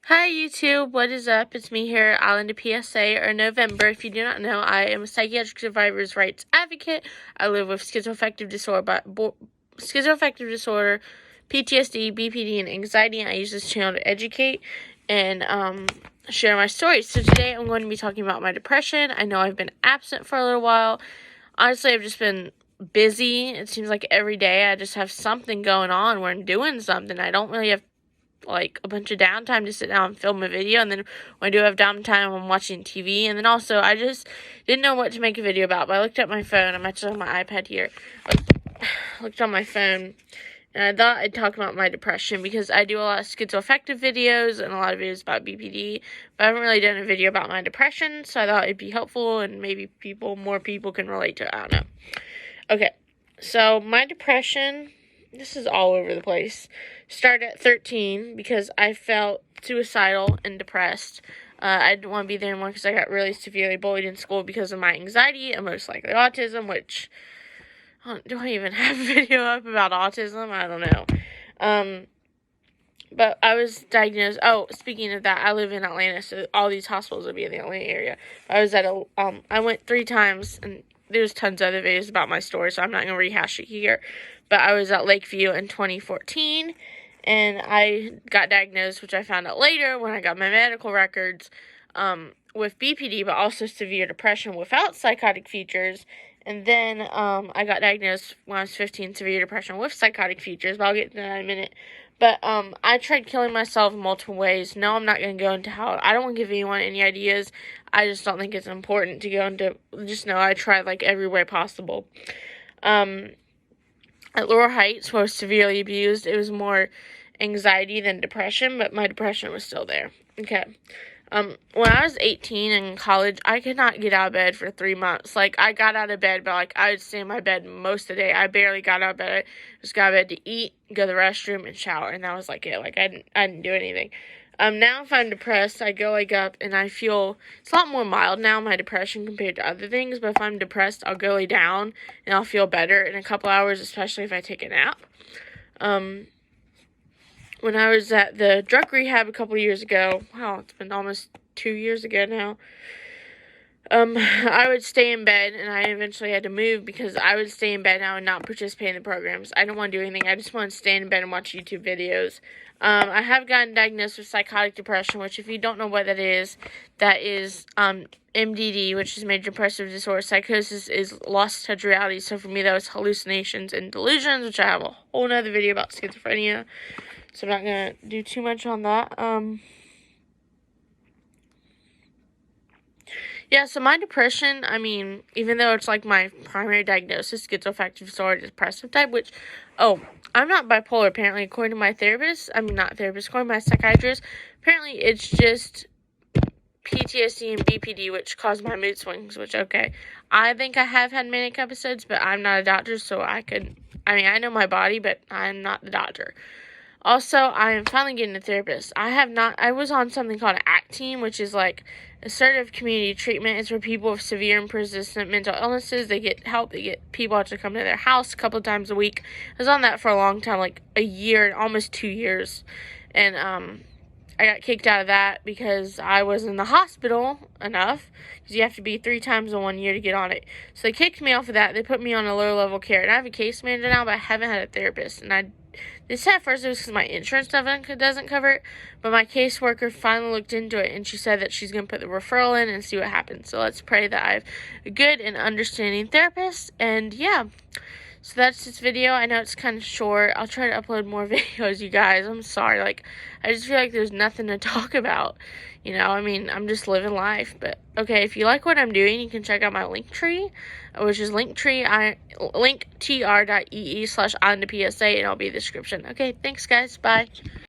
Hi YouTube, what is up? It's me here, islandofpsa, or November. If you do not know, I am a psychiatric survivors' rights advocate. I live with schizoaffective disorder, PTSD, BPD, and anxiety. I use this channel to educate and share my stories. So today I'm going to be talking about my depression. I know I've been absent for a little while. Honestly, I've just been busy. It seems like every day I just have something going on where I'm doing something. I don't really have like a bunch of downtime to sit down and film a video, and then when I do have downtime, I'm watching TV. And then also I just didn't know what to make a video about, but I looked at my phone. I'm actually on my iPad here. Looked on my phone, and I thought I'd talk about my depression because I do a lot of schizoaffective videos and a lot of videos about BPD, but I haven't really done a video about my depression, so I thought it'd be helpful and maybe more people can relate to it. I don't know. Okay, so my depression, this is all over the place. Started at 13 because I felt suicidal and depressed. I didn't want to be there anymore because I got really severely bullied in school because of my anxiety and most likely autism, which, do I even have a video up about autism? I don't know. But I was diagnosed. Oh, speaking of that, I live in Atlanta, so all these hospitals would be in the Atlanta area. I went 3 times, and there's tons of other videos about my story, so I'm not going to rehash it here. But I was at Lakeview in 2014, and I got diagnosed, which I found out later when I got my medical records, with BPD, but also severe depression without psychotic features. And then I got diagnosed when I was 15, severe depression with psychotic features, but I'll get to that in a minute. But I tried killing myself in multiple ways. No, I'm not going to go into how. I don't want to give anyone any ideas. I just don't think it's important to go into. Just know I tried like every way possible. At Lower Heights, where I was severely abused, it was more anxiety than depression, but my depression was still there. Okay. When I was 18 in college, I could not get out of bed for 3 months. Like, I got out of bed, but, like, I would stay in my bed most of the day. I barely got out of bed. I just got out of bed to eat, go to the restroom, and shower, and that was, like, it. Like, I didn't do anything. Now if I'm depressed, I go, like, up, and I feel, it's a lot more mild now, my depression, compared to other things, but if I'm depressed, I'll go lay down, and I'll feel better in a couple hours, especially if I take a nap. When I was at the drug rehab a couple years ago, wow, it's been almost 2 years ago now, I would stay in bed, and I eventually had to move because I would stay in bed and I would not participate in the programs. I didn't want to do anything. I just want to stay in bed and watch YouTube videos. I have gotten diagnosed with psychotic depression, which if you don't know what that is MDD, which is major depressive disorder. Psychosis is lost touch reality. So for me, that was hallucinations and delusions, which I have a whole nother video about schizophrenia. So I'm not going to do too much on that. Yeah, so my depression, I mean, even though it's like my primary diagnosis, schizoaffective disorder, depressive type, which, I'm not bipolar, apparently, according to my therapist. I mean, not therapist, according to my psychiatrist. Apparently, it's just PTSD and BPD, which cause my mood swings, which, okay. I think I have had manic episodes, but I'm not a doctor, so I know my body, but I'm not the doctor. Also, I am finally getting a therapist. I was on something called an ACT team, which is like assertive community treatment. It's for people with severe and persistent mental illnesses. They get help. They get people to come to their house a couple of times a week. I was on that for a long time, like a year, almost 2 years. And I got kicked out of that because I was in the hospital enough, because you have to be 3 times in 1 year to get on it. So they kicked me off of that. They put me on a lower level care. And I have a case manager now, but I haven't had a therapist. And they said at first it was because my insurance doesn't cover it, but my caseworker finally looked into it, and she said that she's going to put the referral in and see what happens. So let's pray that I have a good and understanding therapist, and yeah. So that's this video. I know it's kind of short. I'll try to upload more videos, you guys. I'm sorry. Like, I just feel like there's nothing to talk about. You know, I mean, I'm just living life. But, okay, if you like what I'm doing, you can check out my Linktree, which is Linktr.we/islandofpsa, and it'll be in the description. Okay, thanks, guys. Bye.